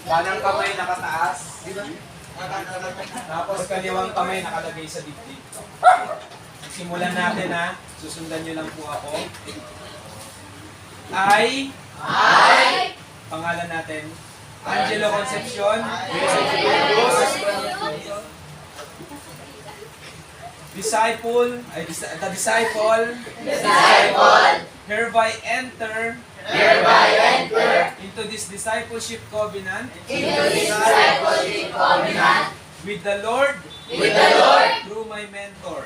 Kanang kamay nakataas. Tapos kaliwang kamay nakalagay sa dibdib. Simulan natin ha. Susundan nyo lang po ako. I. Pangalan natin. Angelo Concepcion. The disciple. Hereby enter. Into this discipleship covenant. With the Lord. Through my mentor.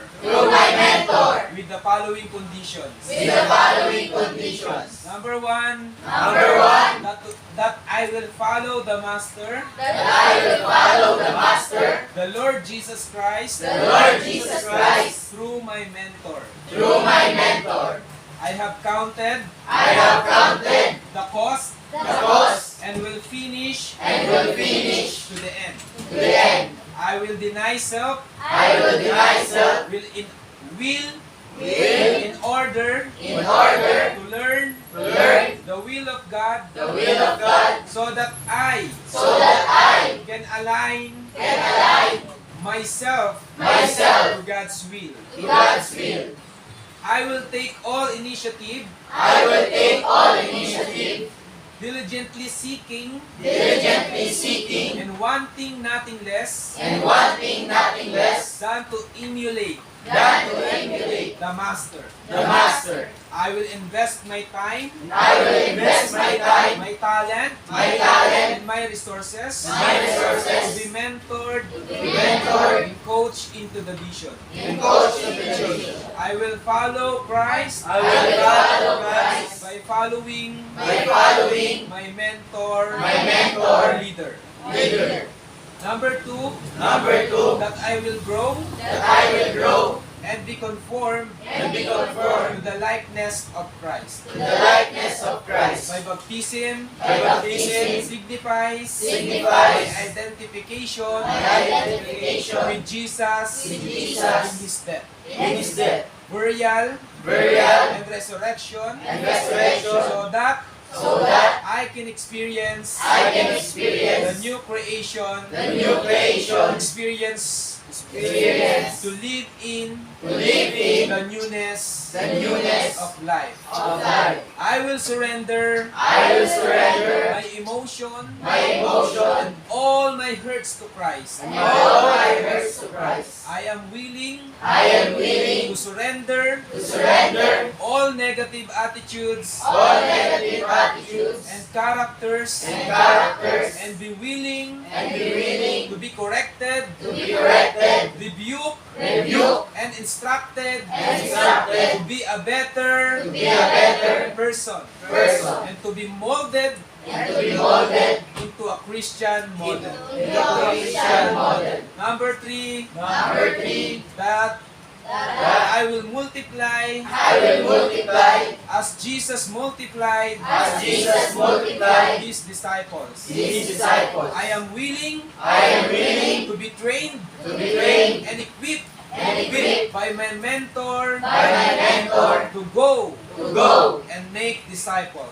With the following conditions. Number one. That I will follow the Master. The Lord Jesus Christ. Through my mentor. I have counted. The cost. And will finish. To the end. I will deny self. In order to learn the will of God, so that I can align myself to God's will. I will take all initiative, diligently seeking, and wanting nothing less than to emulate the Master. I will invest my time, my talent, and my resources to be mentored and coached into the vision. I will follow Christ by following my mentor or leader. Number two, that I will grow and be conformed to the likeness of Christ. My baptism signifies my identification with Jesus in His death, burial, and resurrection, so that I can experience the new creation, experience to live in the newness of life. I will surrender my emotion and all my hurts to Christ. I am willing to surrender all negative attitudes and characters and be willing to be corrected, rebuked, and instructed to be a better person and to be molded into a Christian model. Number three, that I will multiply as Jesus multiplied His disciples. I am willing to be trained and equipped by my mentor to go and make disciples.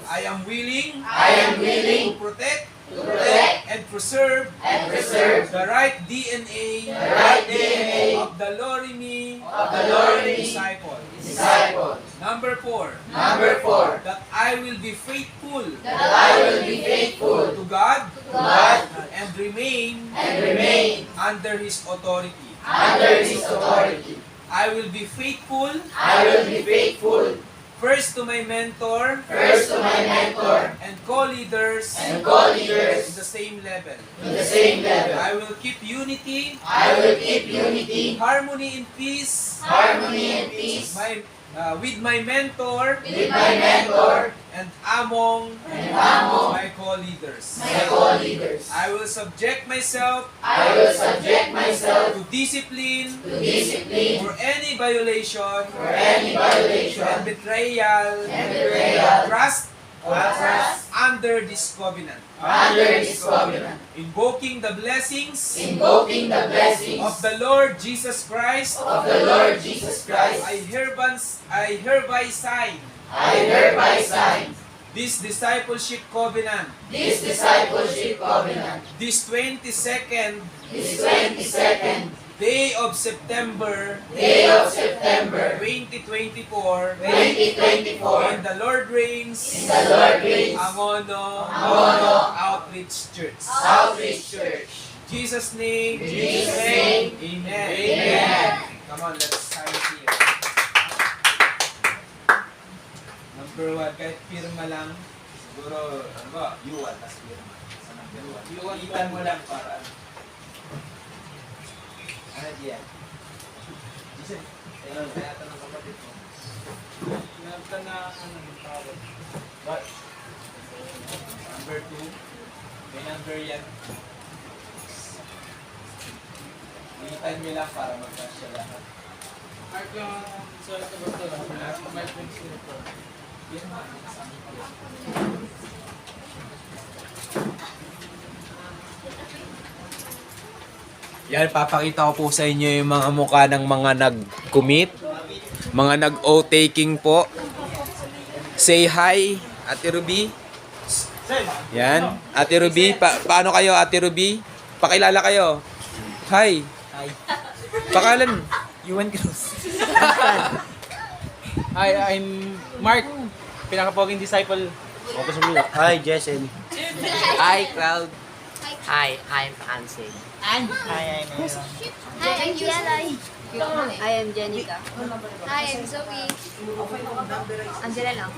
I am willing to protect and preserve the right DNA of the Lorimi disciple. Number four, that I will be faithful to God and remain under His authority. I will be faithful first to my mentor and co-leaders in the same level. I will keep unity, harmony and peace with my mentor and among my co-leaders. I will subject myself to discipline for any violation and betrayal, trust under this covenant. Invoking the blessings of the Lord Jesus Christ, I hereby sign this discipleship covenant, this discipleship covenant, this 22nd this 22nd day of September day of September 2024, 2024 in the Lord reigns, in the Lord reigns Angono Outreach Church. Outreach Church. Jesus' name, Jesus' name, Amen. Amen. Come on, let's sign here. Number 1, kahit pirma lang, siguro, ano ba, U1, tas pirma. Sa number 1. Itan mo lang para, ano diyan? Jesus, ayun, kaya tanong kapatid mo. Nagta na, ano, tawag. What? Number 2, may number yan. Itan nyo lang para magkasya lahat. Mark yung sulat ko ba ito? Mark yung sulat ko. Yan nga, yan, papakita ko po sa inyo yung mga mukha ng mga nag-commit, mga nag-o-taking po. Say hi, Ate Ruby. Yan, Ate Ruby. Paano kayo, Ate Ruby? Pakilala kayo. Hi. Hi. Pakalan. Yuan Cruz. Hi, I'm Mark. Pinakapoging disciple. Hi, Jessen. Hi, Cloud. Hi, I'm Hansen. Hi, I'm Aaron. Hi, I'm Yelay. I am Jenica. Hi, I'm Zoe. Angela lang.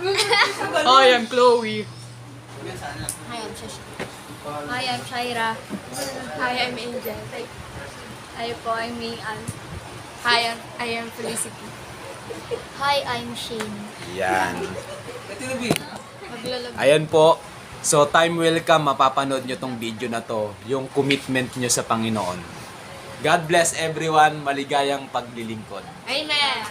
Hi, I'm Chloe. Hi, I'm Shashi. Hi, I'm Shaira. Hi, I'm Angel. Hi po, I'm Mian. Hi, I am Felicity. Hi, I'm Shane. Yan. Ate Ruby. Maglalagay. Ayan po. So, time will come, mapapanood nyo tong video na to, yung commitment nyo sa Panginoon. God bless everyone, maligayang paglilingkod. Amen.